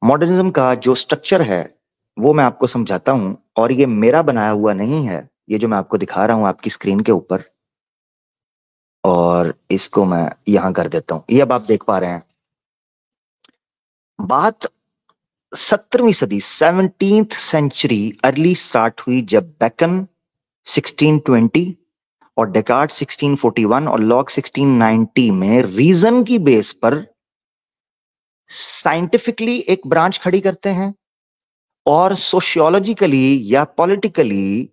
Modernism का जो structure है वो मैं आपको समझाता हूं, और ये मेरा बनाया हुआ नहीं है। ये जो मैं आपको दिखा रहा हूं आपकी स्क्रीन के ऊपर, और इसको मैं यहां कर देता हूं। ये अब आप देख पा रहे हैं। बात 17वीं सदी 17th सेंचुरी अर्ली स्टार्ट हुई, जब बेकन 1620 और डेकार्ट 1641 और लॉक 1690 में रीजन की बेस पर साइंटिफिकली एक ब्रांच खड़ी करते हैं, और सोशियोलॉजिकली या पॉलिटिकली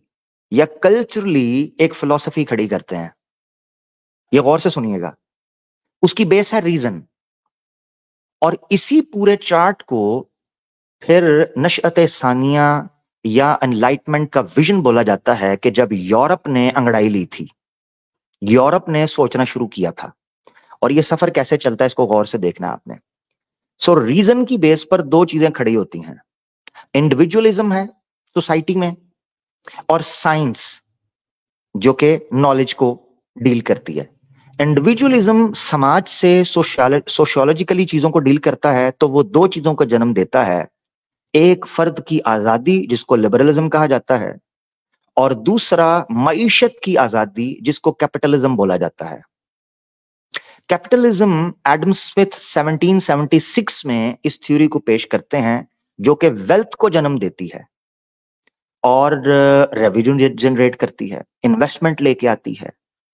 या कल्चरली एक फिलॉसफी खड़ी करते हैं। ये गौर से सुनिएगा। उसकी बेस है रीजन, और इसी पूरे चार्ट को फिर नशअत सानिया या एनलाइटमेंट का विजन बोला जाता है, कि जब यूरोप ने अंगड़ाई ली थी, यूरोप ने सोचना शुरू किया था। और ये सफर कैसे चलता है इसको गौर से देखना आपने। सो रीजन की बेस पर दो चीजें खड़ी होती हैं। इंडिविजुअलिज्म है सोसाइटी में, और साइंस जो कि नॉलेज को डील करती है। इंडिविजुअलिज्म समाज से सोशियोलॉजिकली चीजों को डील करता है, तो वो दो चीजों का जन्म देता है। एक फर्द की आजादी जिसको लिबरलिज्म कहा जाता है, और दूसरा मईशत की आजादी जिसको कैपिटलिज्म बोला जाता है। कैपिटलिज्म एडम स्मिथ 1776 में इस थ्योरी को पेश करते हैं, जो कि वेल्थ को जन्म देती है और रेवेन्यू जनरेट करती है, इन्वेस्टमेंट लेके आती है,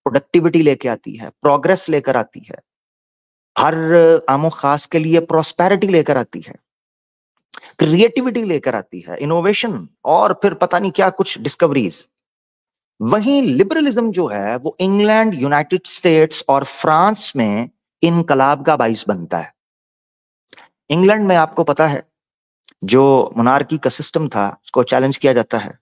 प्रोडक्टिविटी लेके आती है, प्रोग्रेस लेकर आती है, हर आमो खास के लिए प्रोस्पेरिटी लेकर आती है, क्रिएटिविटी लेकर आती है, इनोवेशन, और फिर पता नहीं क्या कुछ डिस्कवरीज। वहीं लिबरलिज्म जो है वो इंग्लैंड, यूनाइटेड स्टेट्स और फ्रांस में इनकलाब का बाइस बनता है। इंग्लैंड में आपको पता है जो मोनार्की का सिस्टम था उसको चैलेंज किया जाता है,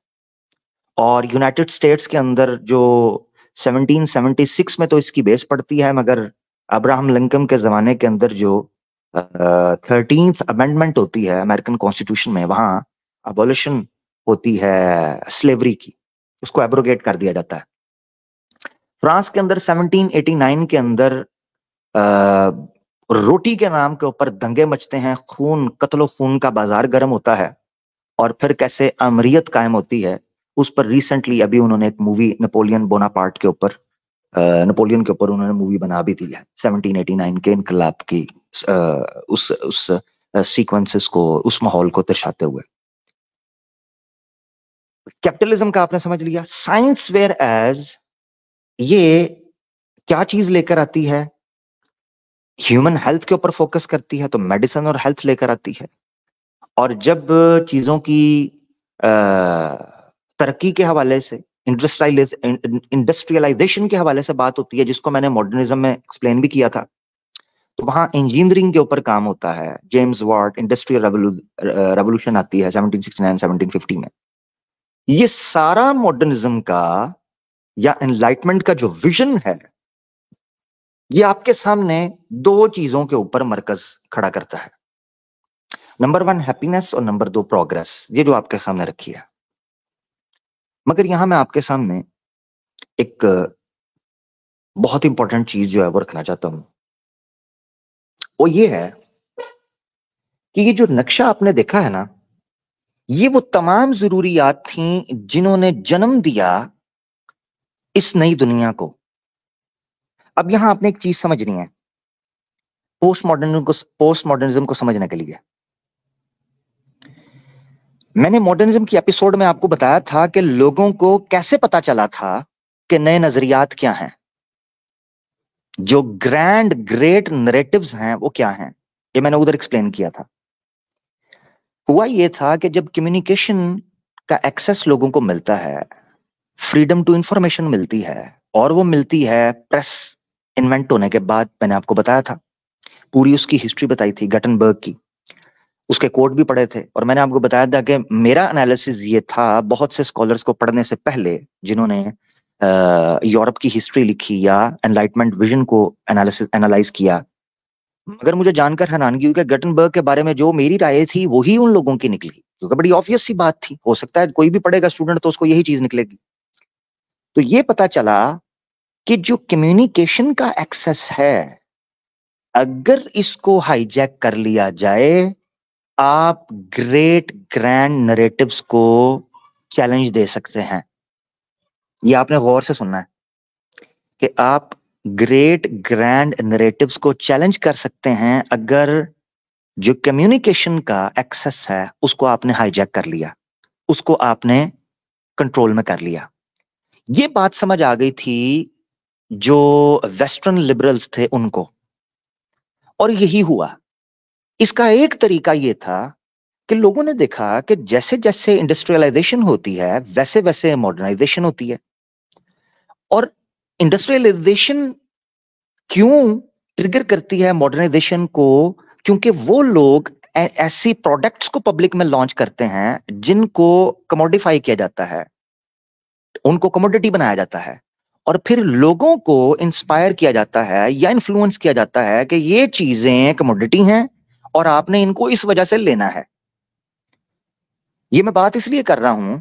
और यूनाइटेड स्टेट्स के अंदर जो 1776 में तो इसकी बेस पड़ती है, मगर अब्राहम लिंकन के जमाने के अंदर जो 13th अमेंडमेंट होती है अमेरिकन कॉन्स्टिट्यूशन में, वहां अबॉलिशन होती है स्लेवरी की, उसको एब्रोगेट कर दिया जाता है। फ्रांस के अंदर 1789 के अंदर रोटी के नाम के ऊपर दंगे मचते हैं, खून, कत्लो खून का बाजार गर्म होता है, और फिर कैसे अमरीयत कायम होती है उस पर रिसेंटली अभी उन्होंने एक मूवी नेपोलियन बोनापार्ट के ऊपर, नेपोलियन के ऊपर उन्होंने मूवी बना भी दी है 1789 के इनकलाब की उस सीक्वेंसेस को, उस माहौल को दर्शाते हुए। कैपिटलिज्म का आपने समझ लिया। साइंस वेयर एज ये क्या चीज लेकर आती है? ह्यूमन हेल्थ के ऊपर फोकस करती है, तो मेडिसिन और हेल्थ लेकर आती है। और जब चीजों की तरक्की के हवाले से, इंडस्ट्रियलाइजेशन के हवाले से बात होती है, जिसको मैंने मॉडर्निज्म में एक्सप्लेन भी किया था, तो वहां इंजीनियरिंग के ऊपर काम होता है। जेम्स वाट, इंडस्ट्रियल रेवोल्यूशन आती है 1769 1750 में। ये सारा मॉडर्निज्म का या एनलाइटमेंट का जो विजन है, ये आपके सामने दो चीजों के ऊपर मरकज खड़ा करता है। नंबर 1 हैप्पीनेस, और नंबर 2 प्रोग्रेस। ये जो आपके सामने रखी है। मगर यहां मैं आपके सामने एक बहुत इंपॉर्टेंट चीज जो है वो रखना चाहता हूं। वो ये है कि ये जो नक्शा आपने देखा है ना, ये वो तमाम जरूरियात थी जिन्होंने जन्म दिया इस नई दुनिया को। अब यहां आपने एक चीज समझनी है पोस्ट मॉडर्निज्म को समझने के लिए। मैंने मॉडर्निज्म की एपिसोड में आपको बताया था कि लोगों को कैसे पता चला था कि नए नजरियात क्या हैं, जो ग्रैंड ग्रेट नरेटिव्स हैं वो क्या हैं। ये मैंने उधर एक्सप्लेन किया था। हुआ ये था कि जब कम्युनिकेशन का एक्सेस लोगों को मिलता है, फ्रीडम टू इंफॉर्मेशन मिलती है, और वो मिलती है प्रेस इन्वेंट होने के बाद। मैंने आपको बताया था, पूरी उसकी हिस्ट्री बताई थी गटनबर्ग की, उसके कोड भी पढ़े थे। और मैंने आपको बताया था कि मेरा एनालिसिस ये था, बहुत से स्कॉलर्स को पढ़ने से पहले जिन्होंने यूरोप की हिस्ट्री लिखी या एनलाइटमेंट विजन को एनालाइज किया, मगर मुझे जानकर हैरानगी हुई कि गटनबर्ग के बारे में जो मेरी राय थी वही उन लोगों की निकली, क्योंकि बड़ी ऑब्वियस सी बात थी। हो सकता है कोई भी पढ़ेगा स्टूडेंट तो उसको यही चीज निकलेगी। तो ये पता चला कि जो कम्युनिकेशन का एक्सेस है, अगर इसको हाईजैक कर लिया जाए आप ग्रेट ग्रैंड नरेटिव्स को चैलेंज दे सकते हैं। ये आपने गौर से सुनना है कि आप ग्रेट ग्रैंड नरेटिव्स को चैलेंज कर सकते हैं अगर जो कम्युनिकेशन का एक्सेस है उसको आपने हाईजैक कर लिया, उसको आपने कंट्रोल में कर लिया। ये बात समझ आ गई थी जो वेस्टर्न लिबरल्स थे उनको, और यही हुआ। इसका एक तरीका ये था कि लोगों ने देखा कि जैसे जैसे इंडस्ट्रियलाइजेशन होती है वैसे वैसे मॉडर्नाइजेशन होती है। और इंडस्ट्रियलाइजेशन क्यों ट्रिगर करती है मॉडर्नाइजेशन को? क्योंकि वो लोग ऐसी प्रोडक्ट्स को पब्लिक में लॉन्च करते हैं जिनको कमोडिफाई किया जाता है, उनको कमोडिटी बनाया जाता है, और फिर लोगों को इंस्पायर किया जाता है या इन्फ्लुएंस किया जाता है कि ये चीजें कमोडिटी हैं और आपने इनको इस वजह से लेना है। ये मैं बात इसलिए कर रहा हूं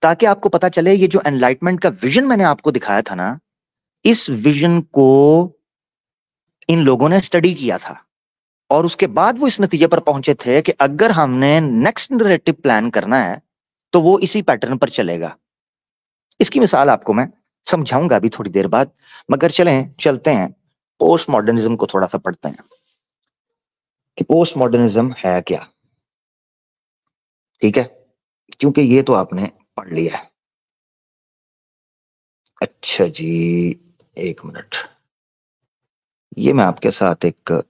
ताकि आपको पता चले ये जो एनलाइटमेंट का विजन मैंने आपको दिखाया था ना, इस विजन को इन लोगों ने स्टडी किया था और उसके बाद वो इस नतीजे पर पहुंचे थे कि अगर हमने नेक्स्ट नरेटिव प्लान करना है तो वो इसी पैटर्न पर चलेगा। इसकी मिसाल आपको मैं समझाऊंगा अभी थोड़ी देर बाद, मगर चलते हैं पोस्ट मॉडर्निज्म को थोड़ा सा पढ़ते हैं कि पोस्ट मॉडर्निज्म है क्या। ठीक है, क्योंकि ये तो आपने पढ़ लिया है। अच्छा जी, एक मिनट, ये मैं आपके साथ एक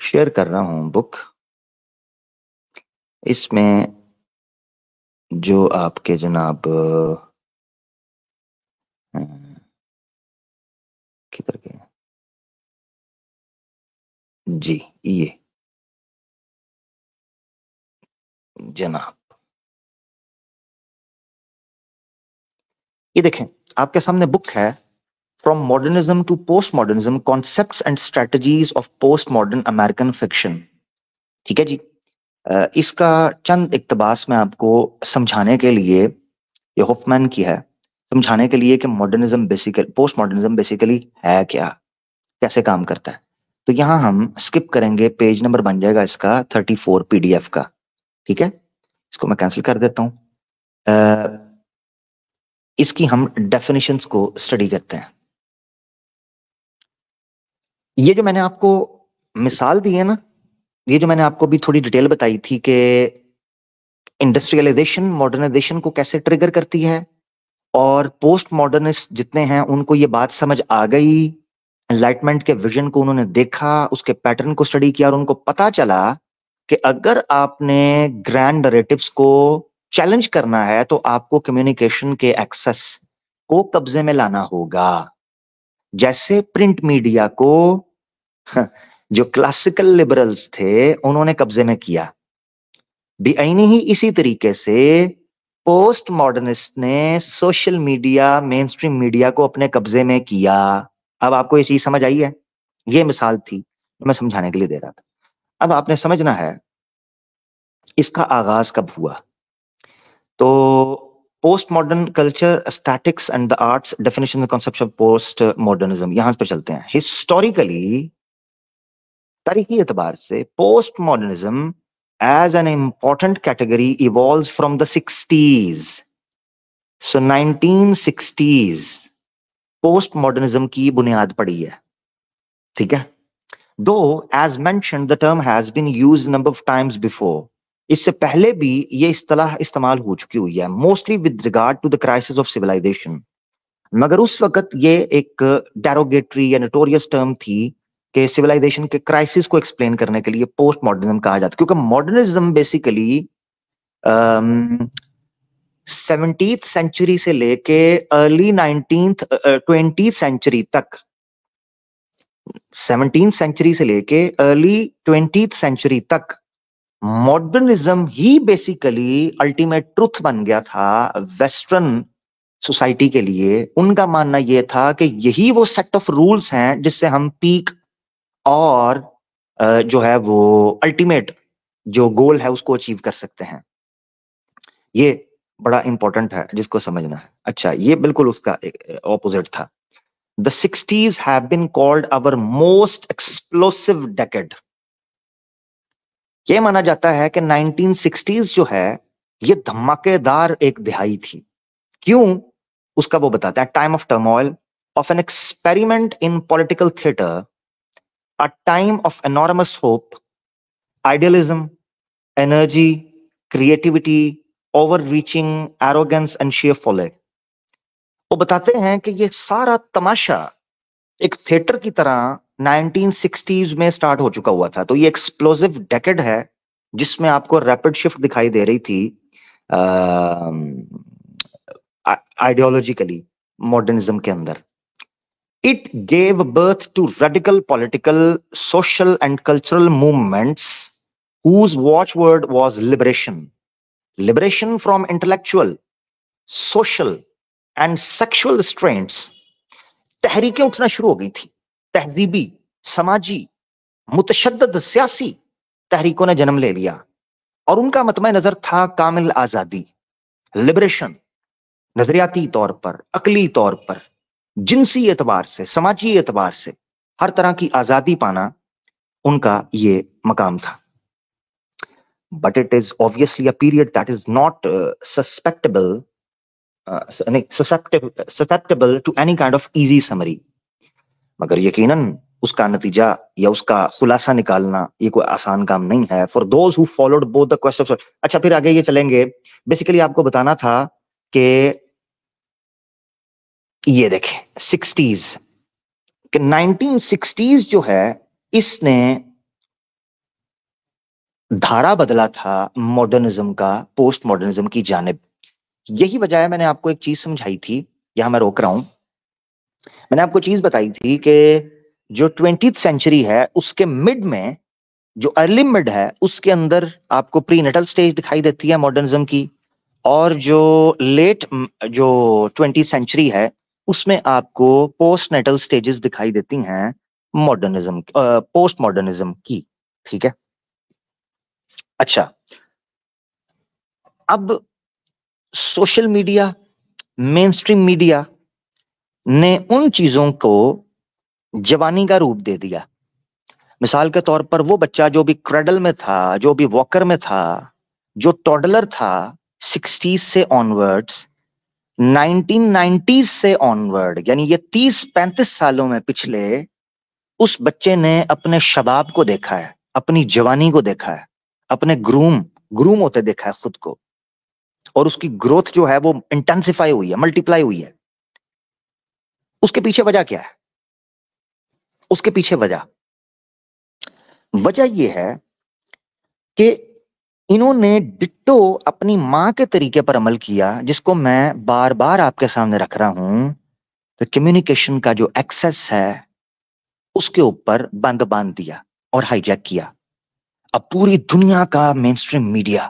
शेयर कर रहा हूं बुक। इसमें जो आपके जनाब किधर गए जी, ये जनाब, ये देखें आपके सामने बुक है, from modernism to post modernism, concepts and strategies of post modern American fiction. ठीक है जी। इसका चंद इक्तबास में आपको समझाने के लिए, ये होफमैन की है, समझाने के लिए कि modernism basically, post modernism basically है क्या, कैसे काम करता है। तो यहां हम स्किप करेंगे, पेज नंबर बन जाएगा इसका 34 पीडीएफ का। ठीक है, इसको मैं कैंसिल कर देता हूं। इसकी हम डेफिनेशंस को स्टडी करते हैं। ये जो मैंने आपको मिसाल दी है ना, ये जो मैंने आपको भी थोड़ी डिटेल बताई थी कि इंडस्ट्रियलाइजेशन मॉडर्नाइजेशन को कैसे ट्रिगर करती है, और पोस्ट मॉडर्निस्ट जितने हैं उनको ये बात समझ आ गई, एनलाइटमेंट के विजन को उन्होंने देखा, उसके पैटर्न को स्टडी किया और उनको पता चला कि अगर आपने ग्रैंड नरेटिव्स को चैलेंज करना है तो आपको कम्युनिकेशन के एक्सेस को कब्जे में लाना होगा। जैसे प्रिंट मीडिया को जो क्लासिकल लिबरल्स थे उन्होंने कब्जे में किया, बेआईनी ही इसी तरीके से पोस्ट मॉडर्निस्ट ने social media, main stream media को अपने कब्जे में किया। अब आपको ये चीज समझ आई है? ये मिसाल थी मैं समझाने के लिए दे रहा था। अब आपने समझना है इसका आगाज कब हुआ। तो post modern culture, aesthetics and the arts, definition concept of post modernism, यहां पर चलते हैं। हिस्टोरिकली, तारीखी एतबार से post modernism as an important category evolves from the 60s. So 1960s post modernism की बुनियाद पड़ी है। ठीक है, दो as mentioned the term has been used number of times before. इससे पहले भी ये इस्तेलाह इस्तेमाल हो चुकी हुई है, mostly with regard to the crisis of civilisation. मगर उस वक्त ये एक डेरोगेटरी या नोटोरियस टर्म थी कि सिविलाइजेशन के क्राइसिस को एक्सप्लेन करने के लिए पोस्ट मॉडर्निज्म कहा जाता है, क्योंकि मॉडर्निज्म बेसिकली 17th सेंचुरी से लेके अर्ली 20th सेंचुरी तक, 17th सेंचुरी से लेके अर्ली 20th सेंचुरी तक मॉडर्निज्म ही बेसिकली अल्टीमेट ट्रुथ बन गया था वेस्टर्न सोसाइटी के लिए। उनका मानना यह था कि यही वो सेट ऑफ रूल्स हैं जिससे हम पीक और जो है वो अल्टीमेट जो गोल है उसको अचीव कर सकते हैं। ये बड़ा इंपॉर्टेंट है जिसको समझना है। अच्छा, ये बिल्कुल उसका ऑपोजिट था। The 60s have been called our most explosive decade. ये माना जाता है कि 1960s जो है ये धमाकेदार एक दिहाई थी। क्यों? उसका वो बताता है। Time of turmoil, of an experiment in political theatre, a time of enormous hope, idealism, energy, creativity, over reaching arrogance and sheer folly. वो बताते हैं कि ये सारा तमाशा एक थिएटर की तरह 1960s में स्टार्ट हो चुका हुआ था। तो ये एक्सप्लोसिव डेकेड है जिसमें आपको रैपिड शिफ्ट दिखाई दे रही थी आइडियोलॉजिकली मॉडर्निज्म के अंदर। It gave birth to radical political, social and cultural movements whose watchword was liberation. Liberation from intellectual, social and sexual restraints. Tehreek-e उठना शुरू हो गई थी। तहजीबी, समाजी, मुतशद्दद सियासी तहरीकों ने जन्म ले लिया और उनका मतमे नजर था कामिल आजादी, लिबरेशन। नजरियाती तौर पर, अकली तौर पर, जिनसी एतबार से, समाजी एतबार से हर तरह की आजादी पाना उनका ये मकाम था। But it is obviously a period that is not susceptible to any kind of easy summary. मगर यकीनन उसका नतीजा या उसका खुलासा निकालना ये कोई आसान काम नहीं है। For those who followed both the questions. अच्छा, फिर आगे ये चलेंगे। बेसिकली आपको बताना था कि ये देखें 60s कि 1960s जो है इसने धारा बदला था मॉडर्निज्म का पोस्ट मॉडर्निज्म की जानिब। यही वजह है, मैंने आपको एक चीज समझाई थी, यहां मैं रोक रहा हूं। मैंने आपको चीज बताई थी कि जो 20th सेंचुरी है उसके मिड में, जो अर्ली मिड है उसके अंदर आपको प्री नेटल स्टेज दिखाई देती है मॉडर्निज्म की, और जो लेट जो 20th सेंचुरी है उसमें आपको पोस्ट नेटल स्टेजेस दिखाई देती हैं मॉडर्निज्म, पोस्ट मॉडर्निज्म की। ठीक है। अच्छा, अब social media, main stream media ने उन चीजों को जवानी का रूप दे दिया। मिसाल के तौर पर वो बच्चा जो भी क्रेडल में था, जो भी वॉकर में था, जो टॉडलर था 60s से ऑनवर्ड्स, 1990s से ऑनवर्ड, यानी ये 30-35 सालों में पिछले, उस बच्चे ने अपने शबाब को देखा है, अपनी जवानी को देखा है, अपने ग्रूम होते देखा है खुद को, और उसकी ग्रोथ जो है वो इंटेंसिफाई हुई है, मल्टीप्लाई हुई है। उसके पीछे वजह क्या है? उसके पीछे वजह यह है कि इन्होंने डिट्टो अपनी मां के तरीके पर अमल किया, जिसको मैं बार बार आपके सामने रख रहा हूं। तो कम्युनिकेशन का जो एक्सेस है उसके ऊपर बंद बांध दिया और हाईजैक किया। अब पूरी दुनिया का मेन स्ट्रीम मीडिया,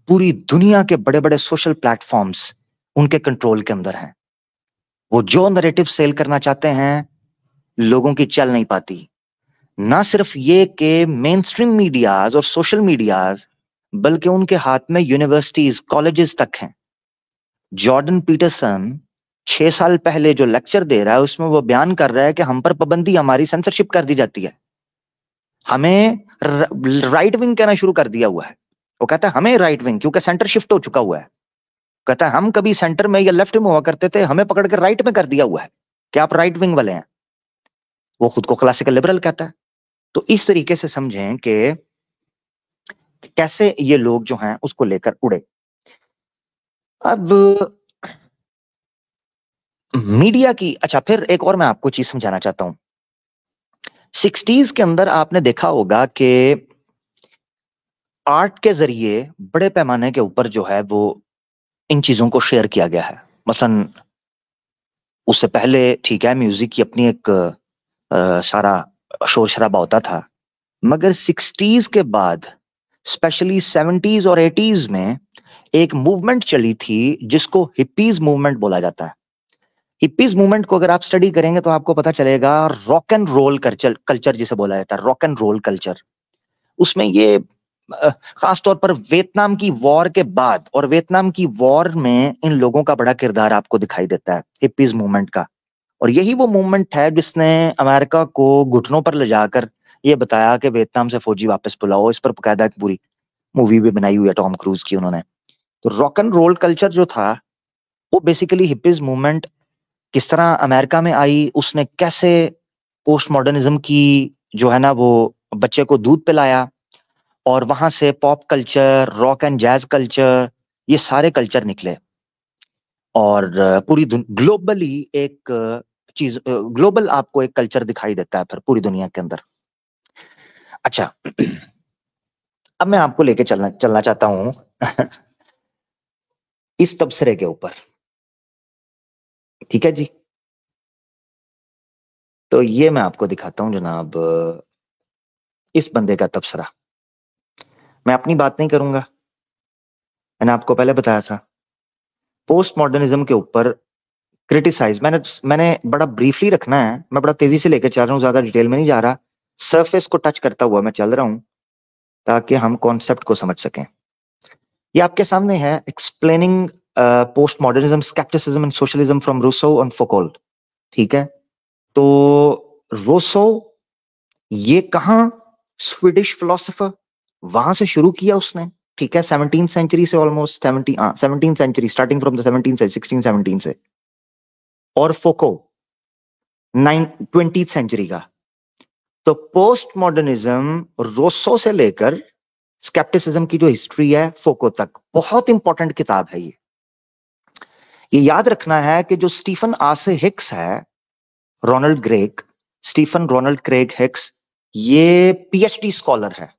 पूरी दुनिया के बड़े बड़े सोशल प्लेटफॉर्म्स उनके कंट्रोल के अंदर हैं। वो जो नैरेटिव सेल करना चाहते हैं लोगों की चल नहीं पाती। ना सिर्फ ये कि मेन स्ट्रीम मीडियाज और सोशल मीडियाज, बल्कि उनके हाथ में यूनिवर्सिटीज, कॉलेजेस तक हैं। जॉर्डन पीटरसन 6 साल पहले जो लेक्चर दे रहा है उसमें वो बयान कर रहा है कि हम पर पाबंदी, हमारी सेंसरशिप कर दी जाती है, हमें राइट विंग कहना शुरू कर दिया हुआ है। वो कहता है हमें राइट विंग, क्योंकि सेंटर शिफ्ट हो चुका हुआ है। कहता है हम कभी सेंटर में या लेफ्ट में हुआ करते थे, हमें पकड़ के राइट में कर दिया हुआ है कि आप राइट विंग वाले हैं। वो खुद को क्लासिकल लिबरल कहता है। तो इस तरीके से समझें कि कैसे ये लोग जो हैं उसको लेकर उड़े। अब मीडिया की, अच्छा फिर एक और मैं आपको चीज समझाना चाहता हूं। 60s के अंदर आपने देखा होगा कि आर्ट के जरिए बड़े पैमाने के ऊपर जो है वो इन चीजों को शेयर किया गया है। मसलन उससे पहले ठीक है म्यूजिक की अपनी एक सारा शोर शराबा होता था, मगर 60s के बाद स्पेशली 70s और 80s में एक मूवमेंट चली थी जिसको हिप्पीज मूवमेंट बोला जाता है। हिप्पीज मूवमेंट को अगर आप स्टडी करेंगे तो आपको पता चलेगा रॉक एंड रोल कल्चर जिसे बोला जाता है, रॉक एंड रोल कल्चर। उसमें ये खास तौर पर वियतनाम की वॉर के बाद और वियतनाम की वॉर में इन लोगों का बड़ा किरदार आपको दिखाई देता है, हिप्पीज मूवमेंट का। और यही वो मूवमेंट है जिसने अमेरिका को घुटनों पर ले जाकर ये बताया कि वियतनाम से फौजी वापस बुलाओ, इस पर बकायदा एक पूरी मूवी भी बनाई हुई है टॉम क्रूज की उन्होंने। तो रॉक एंड रोल कल्चर जो था वो बेसिकली हिप्पीज मूवमेंट किस तरह अमेरिका में आई, उसने कैसे पोस्ट मॉडर्निज्म की जो है ना वो बच्चे को दूध पिलाया, और वहां से pop culture, rock and jazz culture, ये सारे कल्चर निकले, और पूरी ग्लोबली एक चीज, ग्लोबल आपको एक कल्चर दिखाई देता है फिर पूरी दुनिया के अंदर। अच्छा, अब मैं आपको लेके चलना चलना चाहता हूं इस तबसरे के ऊपर, ठीक है जी। तो ये मैं आपको दिखाता हूं जनाब, इस बंदे का तबसरा। मैं अपनी बात नहीं करूंगा, मैंने आपको पहले बताया था पोस्ट मॉडर्निज्म के ऊपर क्रिटिसाइज मैंने मैंने बड़ा ब्रीफली रखना है, मैं बड़ा तेजी से लेकर चल रहा हूँ, ज्यादा डिटेल में नहीं जा रहा, सरफेस को टच करता हुआ मैं चल रहा हूं ताकि हम कॉन्सेप्ट को समझ सकें। ये आपके सामने है explaining post modernism, scepticism and socialism from Rousseau and Foucault, ठीक है। तो रूसो ये कहाँ, स्वीडिश फिलोसोफर, वहां से शुरू किया उसने, ठीक है, 17th सेंचुरी से, almost 17th century, starting from the 17 से 16 17 से, और फोको 20th सेंचुरी का। तो पोस्ट मॉडर्निज्म रोसो से लेकर स्केप्टिसिज्म की जो हिस्ट्री है फोको तक, बहुत इंपॉर्टेंट किताब है ये याद रखना है कि जो स्टीफन आसे हिक्स है, Ronald Greg, Stephen Ronald Craig Hicks, ये पीएचडी स्कॉलर है,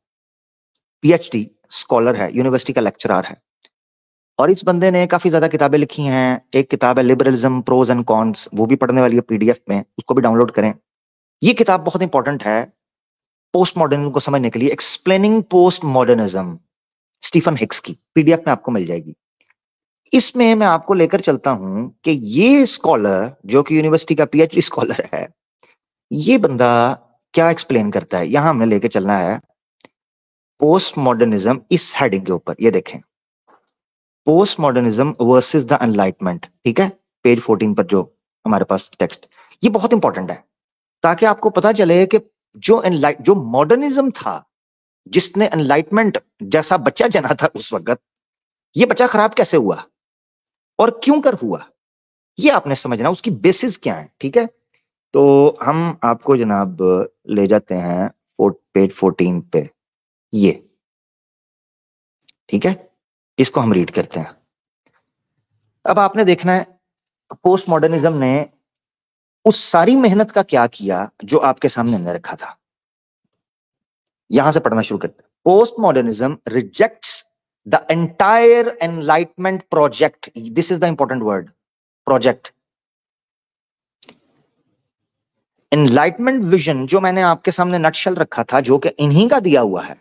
पीएचडी स्कॉलर है, यूनिवर्सिटी का लेक्चरर है, और इस बंदे ने काफी ज्यादा किताबें लिखी हैं। एक किताब है लिबरलिज्म प्रोज एंड कॉन्स, वो भी पढ़ने वाली है पीडीएफ में, उसको भी डाउनलोड करें। ये किताब बहुत इंपॉर्टेंट है पोस्ट मॉडर्निज्म को समझने के लिए, explaining post modernism, Stephen Hicks की, पीडीएफ में आपको मिल जाएगी। इसमें मैं आपको लेकर चलता हूं कि ये स्कॉलर जो कि यूनिवर्सिटी का पीएचडी स्कॉलर है, ये बंदा क्या एक्सप्लेन करता है, यहां हमने लेके चलना है पोस्ट मॉडर्निज्म इस हेडिंग के ऊपर। ये देखें, post modernism versus the enlightenment, ठीक है, पेज 14 पर जो हमारे पास टेक्स्ट, ये बहुत इंपॉर्टेंट है ताकि आपको पता चले कि जो मॉडर्निज्म था, जिसने एनलाइटमेंट जैसा बच्चा जना था उस वक्त, ये बच्चा खराब कैसे हुआ और क्यों कर हुआ, ये आपने समझना, उसकी बेसिस क्या है, ठीक है। तो हम आपको जनाब ले जाते हैं पेज 14 पे, ये ठीक है, इसको हम रीड करते हैं। अब आपने देखना है पोस्ट मॉडर्निज्म ने उस सारी मेहनत का क्या किया जो आपके सामने हमने रखा था। यहां से पढ़ना शुरू करते हैं। Post modernism rejects the entire enlightenment project, this is the important word, project. Enlightenment vision जो मैंने आपके सामने नटशल रखा था, जो कि इन्हीं का दिया हुआ है,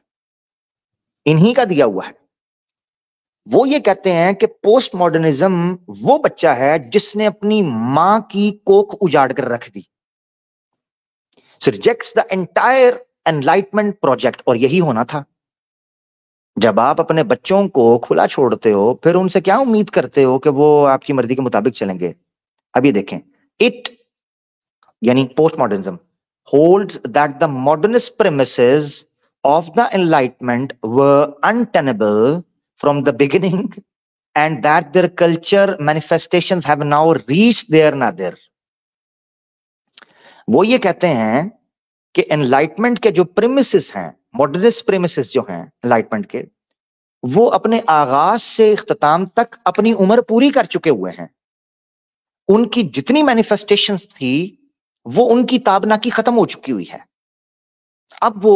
इन्हीं का दिया हुआ है, वो ये कहते हैं कि पोस्ट मॉडर्निज्म वो बच्चा है जिसने अपनी मां की कोख उजाड़ कर रख दी। So rejects the entire enlightenment project, और यही होना था। जब आप अपने बच्चों को खुला छोड़ते हो, फिर उनसे क्या उम्मीद करते हो कि वो आपकी मर्जी के मुताबिक चलेंगे। अब ये देखें, इट यानी post modernism holds that the modernist premises of the enlightenment were untenable from the beginning and that their culture manifestations have now reached their nadir। वो ये कहते हैं कि एनलाइटमेंट के जो प्रेमिसेस हैं, मॉडर्निस्ट प्रेमिसेस जो हैं एनलाइटमेंट के, वो अपने आगाज से इख्तिताम तक अपनी उम्र पूरी कर चुके हुए हैं। उनकी जितनी मैनिफेस्टेशंस थी वो उनकी ताबनाकी खत्म हो चुकी हुई है। अब वो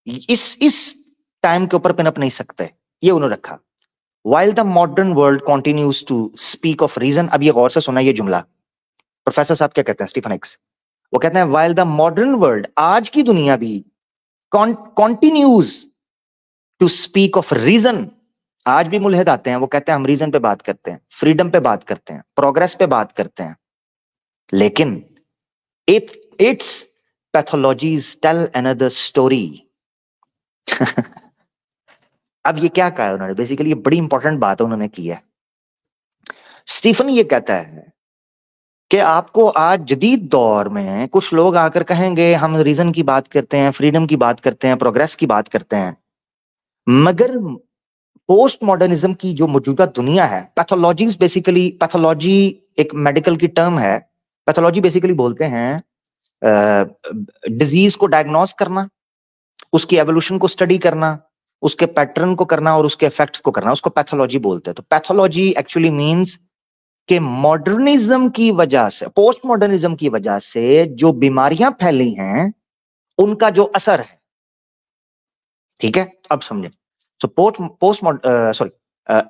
इस टाइम के ऊपर पिनअप नहीं सकते, ये उन्होंने रखा। While the modern world continues to speak of reason, अब ये गौर से सुना ये जुमला, प्रोफेसर साहब क्या कहते हैं, स्टीफन एक्स, वो कहते हैं while the modern world, आज की दुनिया भी continues to speak of reason, आज भी मुल्हिद आते हैं, वो कहते हैं हम रीजन पे बात करते हैं, फ्रीडम पे बात करते हैं, प्रोग्रेस पे बात करते हैं, लेकिन its pathologies tell another story. अब ये क्या कहा है उन्होंने, बेसिकली ये बड़ी इंपॉर्टेंट बात उन्होंने की है। स्टीफन ये कहता है कि आपको आज जदीद दौर में कुछ लोग आकर कहेंगे हम रीजन की बात करते हैं, फ्रीडम की बात करते हैं, प्रोग्रेस की बात करते हैं, मगर पोस्ट मॉडर्निज्म की जो मौजूदा दुनिया है, पैथोलॉजीज बेसिकली, पैथोलॉजी एक मेडिकल की टर्म है। पैथोलॉजी बेसिकली बोलते हैं डिजीज को डायग्नोस करना, उसकी एवोल्यूशन को स्टडी करना, उसके पैटर्न को करना और उसके इफेक्ट्स को करना, उसको पैथोलॉजी बोलते हैं। तो पैथोलॉजी एक्चुअली मींस कि मॉडर्निज्म की वजह से, पोस्ट मॉडर्निज्म की वजह से जो बीमारियां फैली हैं उनका जो असर है। ठीक है, अब समझे। सो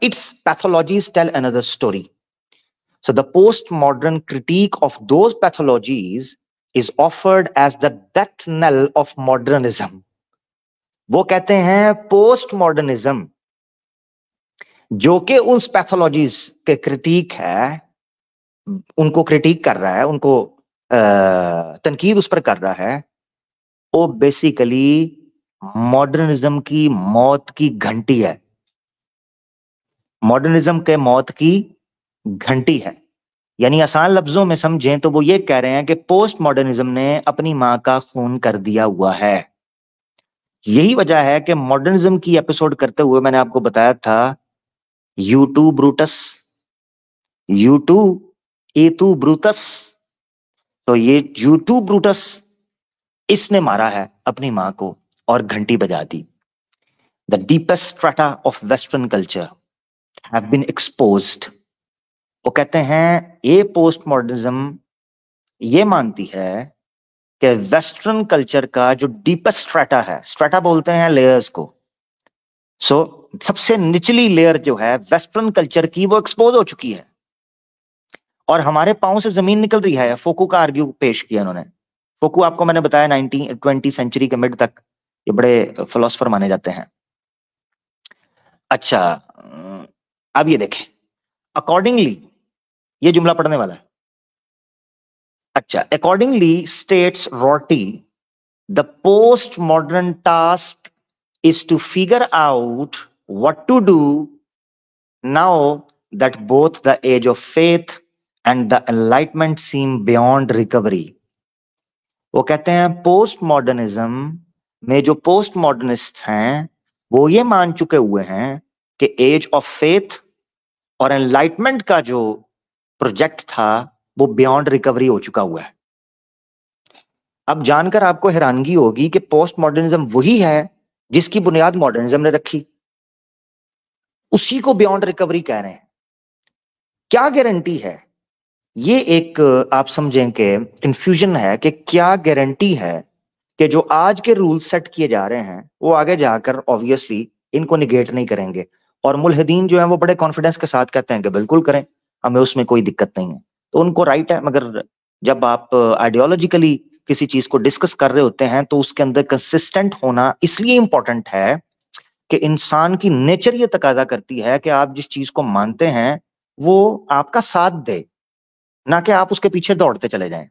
its pathologies tell another story. So the postmodern critique of those pathologies is offered as the death knell of modernism. वो कहते हैं पोस्ट मॉडर्निज्म जो कि उस पैथोलॉजीज के क्रिटिक है, उनको क्रिटिक कर रहा है, उनको तनकीद उस पर कर रहा है, वो बेसिकली मॉडर्निज्म की मौत की घंटी है। मॉडर्निज्म के मौत की घंटी है। यानी आसान लफ्जों में समझें तो वो ये कह रहे हैं कि पोस्ट मॉडर्निज्म ने अपनी मां का खून कर दिया हुआ है। यही वजह है कि मॉडर्निज्म की एपिसोड करते हुए मैंने आपको बताया था यूटू ब्रूटस, यूटू एतू ब्रूटस। तो ये यूटू ब्रूटस, इसने मारा है अपनी मां को और घंटी बजा दी। The deepest strata of western culture have been exposed. वो कहते हैं ये पोस्ट मॉडर्निज्म ये मानती है कि वेस्टर्न कल्चर का जो डीपेस्ट स्ट्रेटा है, स्ट्रेटा बोलते हैं लेयर्स को, सबसे निचली लेयर जो है वेस्टर्न कल्चर की, वो एक्सपोज हो चुकी है और हमारे पांव से जमीन निकल रही है। फोकू का आर्ग्यू पेश किया उन्होंने। फोकू आपको मैंने बताया 20वीं सेंचुरी के मिड तक ये बड़े फिलोसफर माने जाते हैं। अच्छा, अब ये देखें, अकॉर्डिंगली, ये जुमला पढ़ने वाला है। अच्छा, accordingly states Rorty, the post modern task is to figure out what to do now that both the age of faith and the Enlightenment seem beyond recovery. वो कहते हैं पोस्ट मॉडर्निज्म में जो पोस्ट मॉडर्निस्ट हैं वो ये मान चुके हुए हैं कि एज ऑफ फेथ और एनलाइटमेंट का जो प्रोजेक्ट था वो बियॉन्ड रिकवरी हो चुका हुआ है। अब जानकर आपको हैरानगी होगी कि पोस्ट मॉडर्निज्म वही है जिसकी बुनियाद मॉडर्निज्म ने रखी, उसी को बियॉन्ड रिकवरी कह रहे हैं। क्या गारंटी है? ये एक आप समझें कि कंफ्यूजन है कि क्या गारंटी है कि जो आज के रूल्स सेट किए जा रहे हैं वो आगे जाकर ऑब्वियसली इनको निगेट नहीं करेंगे। और मुल्हिदीन जो है वो बड़े कॉन्फिडेंस के साथ कहते हैं कि बिल्कुल करें, हमें उसमें कोई दिक्कत नहीं है। तो उनको राइट है, मगर जब आप आइडियोलॉजिकली किसी चीज को डिस्कस कर रहे होते हैं तो उसके अंदर कंसिस्टेंट होना इसलिए इंपॉर्टेंट है कि इंसान की नेचर ये तकाजा करती है कि आप जिस चीज को मानते हैं वो आपका साथ दे, ना कि आप उसके पीछे दौड़ते चले जाएं।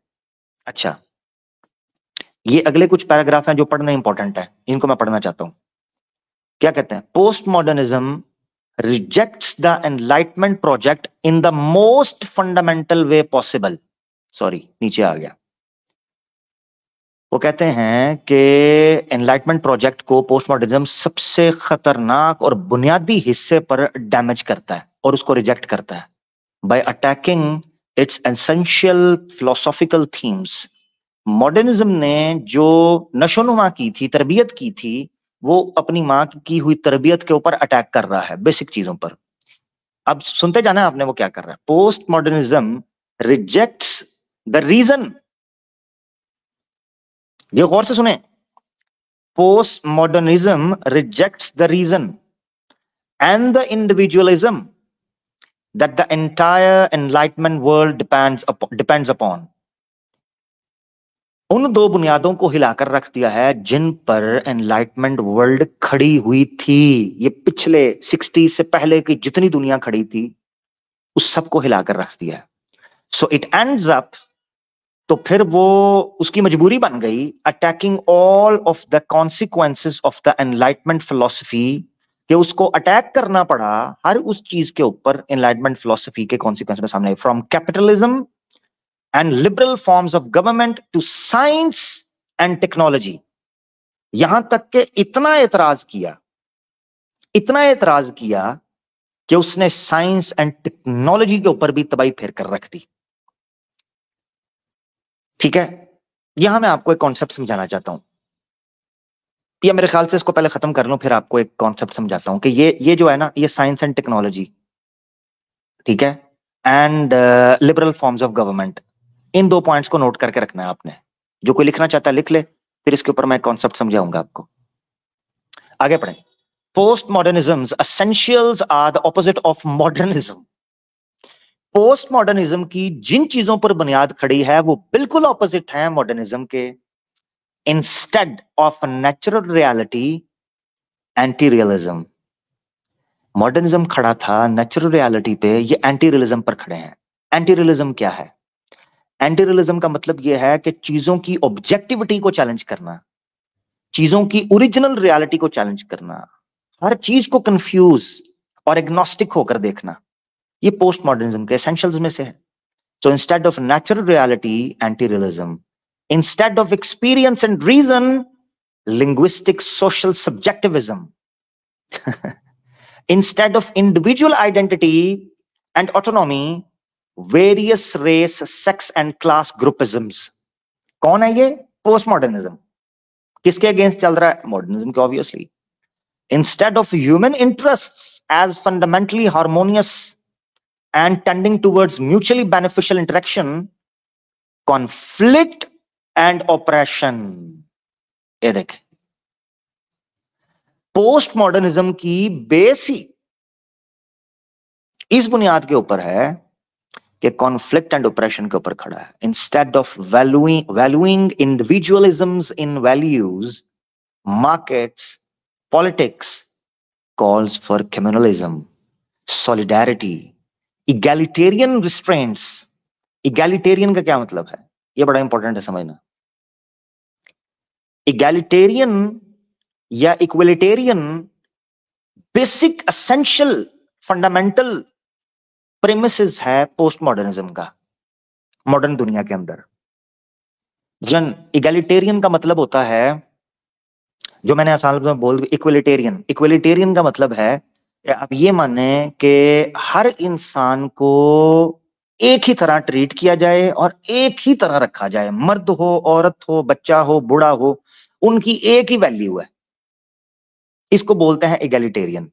अच्छा, ये अगले कुछ पैराग्राफ हैं जो पढ़ना इंपॉर्टेंट है, इनको मैं पढ़ना चाहता हूं। क्या कहते हैं? Post modernism rejects the enlightenment project in the most fundamental way possible. Sorry, नीचे आ गया। वो कहते हैं कि एनलाइटमेंट प्रोजेक्ट को पोस्ट मॉडर्निज्म सबसे खतरनाक और बुनियादी हिस्से पर डैमेज करता है और उसको रिजेक्ट करता है bye attacking it's essential philosophical themes. Modernism ने जो नशोनुमा की थी, तरबियत की थी, वो अपनी मां की हुई तरबियत के ऊपर अटैक कर रहा है, बेसिक चीजों पर। अब सुनते जाना आपने वो क्या कर रहा है। Post modernism rejects the reason, ये गौर से सुने, post modernism rejects the reason and the individualism that the entire enlightenment world depends upon। उन दो बुनियादों को हिलाकर रख दिया है जिन पर एनलाइटमेंट वर्ल्ड खड़ी हुई थी। ये पिछले 60 से पहले की जितनी दुनिया खड़ी थी उस सबको हिलाकर रख दिया है। सो इट एंड्स अप, तो फिर वो उसकी मजबूरी बन गई attacking all of the consequences of the enlightenment philosophy, कि उसको अटैक करना पड़ा हर उस चीज के ऊपर एनलाइटमेंट फिलोसफी के कॉन्सिक्वेंस में सामने, from capitalism and liberal forms of government to science and technology. यहां तक के इतना एतराज किया कि उसने साइंस एंड टेक्नोलॉजी के ऊपर भी तबाही फेर कर रख दी। ठीक है, यहां मैं आपको एक कॉन्सेप्ट समझाना चाहता हूं, या मेरे ख्याल से इसको पहले खत्म कर लूं फिर आपको एक कॉन्सेप्ट समझाता हूं कि ये जो है ना, ये साइंस एंड टेक्नोलॉजी, ठीक है, and liberal forms of government, इन दो पॉइंट्स को नोट करके रखना है आपने। जो कोई लिखना चाहता है लिख ले, फिर इसके ऊपर मैं कॉन्सेप्ट समझाऊंगा आपको। आगे पढ़ें। Post modernism essentials are the opposite of modernism. Post modernism की जिन चीजों पर बुनियाद खड़ी है वो बिल्कुल ऑपोजिट है मॉडर्निज्म के। Instead of natural reality, anti realism. Modernism खड़ा था नेचुरल रियलिटी पे, ये एंटी रियलिज्म पर खड़े हैं। एंटी रियलिज्म क्या है? एंटी रियलिज्म का मतलब यह है कि चीजों की ऑब्जेक्टिविटी को चैलेंज करना, चीजों की ओरिजिनल रियलिटी को चैलेंज करना, हर चीज को कंफ्यूज और एग्नोस्टिक होकर देखना, ये पोस्ट मॉडर्निज्म के एसेंशियल्स में से है। So instead of natural reality, anti realism. Instead of experience and reason, linguistic social subjectivism. Instead of individual identity and autonomy, various race, sex and class groupisms. कौन है ये? Post modernism. किसके against चल रहा है? मॉडर्निज्म के, obviously. Instead of human interests as fundamentally harmonious and tending towards mutually beneficial interaction, conflict and oppression. ये देखें, पोस्ट मॉडर्निज्म की बेस ही इस बुनियाद के ऊपर है कि कॉन्फ्लिक्ट एंड ऑपरेशन के ऊपर खड़ा है। Instead of valuing individualisms in values, markets, politics calls for communalism, solidarity, egalitarian restraints. Egalitarian का क्या मतलब है? ये बड़ा इंपॉर्टेंट है समझना। इगैलिटेरियन या इक्वलिटेरियन बेसिक एसेंशियल फंडामेंटल प्रेमिसेस है पोस्ट मॉडर्निज्म का मॉडर्न दुनिया के अंदर। जन इगैलिटेरियन का मतलब होता है, जो मैंने आसान में बोल, इक्वलिटेरियन। इक्वलिटेरियन का मतलब है कि आप ये माने कि हर इंसान को एक ही तरह ट्रीट किया जाए और एक ही तरह रखा जाए, मर्द हो, औरत हो, बच्चा हो, बूढ़ा हो, उनकी एक ही वैल्यू है। इसको बोलते हैं इगैलिटेरियन।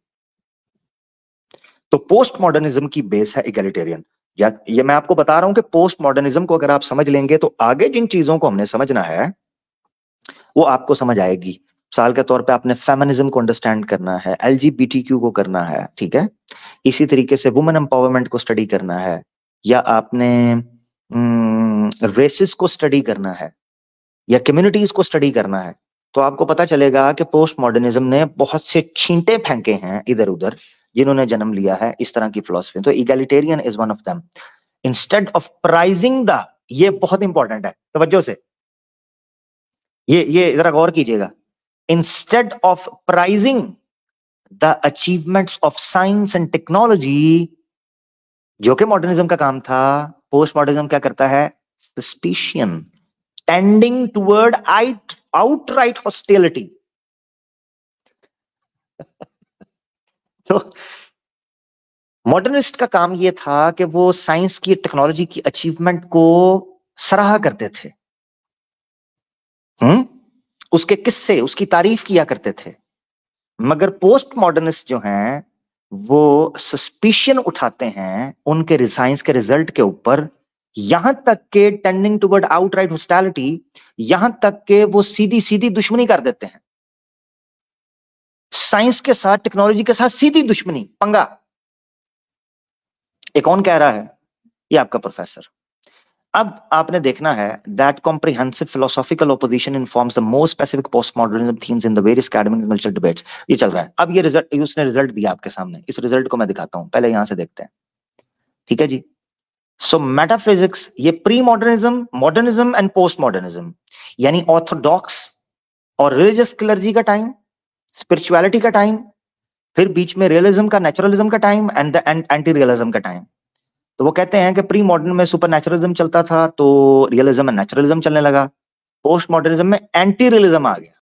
तो पोस्ट मॉडर्निज्म की बेस है इगैलिटेरियन। या ये मैं आपको बता रहा हूं कि पोस्ट मॉडर्निज्म को अगर आप समझ लेंगे तो आगे जिन चीजों को हमने समझना है वो आपको समझ आएगी। मिसाल के तौर पे आपने फेमिनिज्म को अंडरस्टैंड करना है, एलजीबीटीक्यू को करना है, ठीक है। इसी तरीके से वुमेन एम्पावरमेंट को स्टडी करना है, या आपने रेसिस को स्टडी करना है, या कम्युनिटीज को स्टडी करना है, तो आपको पता चलेगा कि पोस्ट मॉडर्निज्म ने बहुत से छींटे फेंके हैं इधर उधर, जिन्होंने जन्म लिया है इस तरह की फिलॉसफी। तो egalitarian is one of them. Instead of pricing the, ये बहुत इंपॉर्टेंट है, तवज्जो से ये जरा गौर कीजिएगा। Instead of pricing the achievements of science and technology, जो कि मॉडर्निज्म का काम था, पोस्ट मॉडर्निज्म क्या करता है? Suspicion, tending toward outright hostility. तो मॉडर्निस्ट का काम यह था कि वो साइंस की, टेक्नोलॉजी की अचीवमेंट को सराहा करते थे, उसके किस्से, उसकी तारीफ किया करते थे। मगर पोस्ट मॉडर्निस्ट जो हैं वो सस्पिशन उठाते हैं उनके साइंस के रिजल्ट के ऊपर, यहां तक के टेंडिंग टुवर्ड आउटराइट हॉस्टिलिटी, यहां तक के वो सीधी सीधी दुश्मनी कर देते हैं। साइंस के साथ, टेक्नोलॉजी के साथ सीधी दुश्मनी, पंगा। एक कौन कह रहा है? ये आपका प्रोफेसर। अब आपने देखना है that comprehensive philosophical opposition informs the more specific postmodernism themes in the various academic and cultural debates। ये चल रहा है। अब ये रिजल्ट, उसने रिजल्ट दिया आपके सामने, इस रिजल्ट को मैं दिखाता हूं, पहले यहां से देखते हैं, ठीक है जी। सो मेटाफिजिक्स, ये pre modernism, modernism and post modernism, यानी ऑर्थोडॉक्स और रिलीजियस क्लर्जी का टाइम, स्पिरिचुअलिटी का टाइम, फिर बीच में रियलिज्म का, नेचुरलिज्म का टाइम, एंड एंटी रियलिज्म का टाइम। तो वो कहते हैं कि प्री मॉडर्न में सुपर नेचुरलिज्म चलता था तो रियलिज्म एंड नेचुरलिज्म चलने लगा, पोस्ट मॉडर्निज्म में एंटी रियलिज्म आ गया।